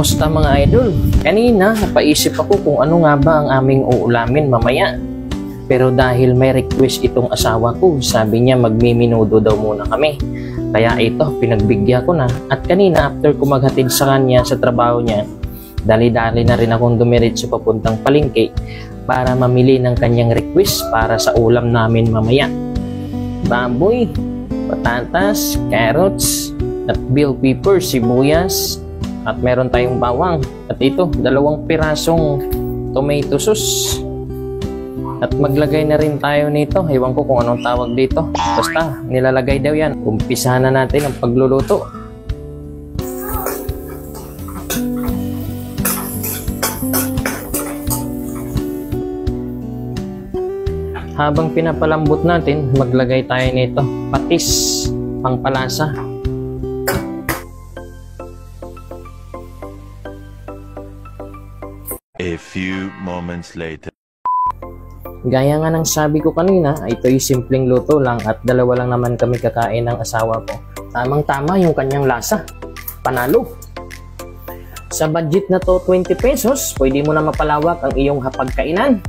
Kamusta mga idol? Kanina napaisip ako kung ano nga ba ang aming uulamin mamaya. Pero dahil may request itong asawa ko, sabi niya magmiminudo daw muna kami. Kaya ito, pinagbigyan ko na. At kanina after ko maghatid sa kanya sa trabaho niya, dali-dali na rin akong dumiretso papuntang palengke para mamili ng kanyang request para sa ulam namin mamaya. Baboy, patatas, carrots, at bell pepper, sibuyas, at meron tayong bawang. At ito, 2 pirasong tomato sauce. At maglagay na rin tayo nito. Ewan ko kung anong tawag dito. Basta, nilalagay daw yan. Umpisahan na natin ang pagluluto. Habang pinapalambot natin, maglagay tayo nito. Patis, pangpalasa. A few moments later. Gaya nga ng sabi ko kanina, ito'y simpleng luto lang at 2 lang naman kami kakain ng asawa ko. Tamang-tama yung kanyang lasa. Panalo. Sa budget na to 20 pesos, pwede mo na mapalawak ang iyong hapagkainan.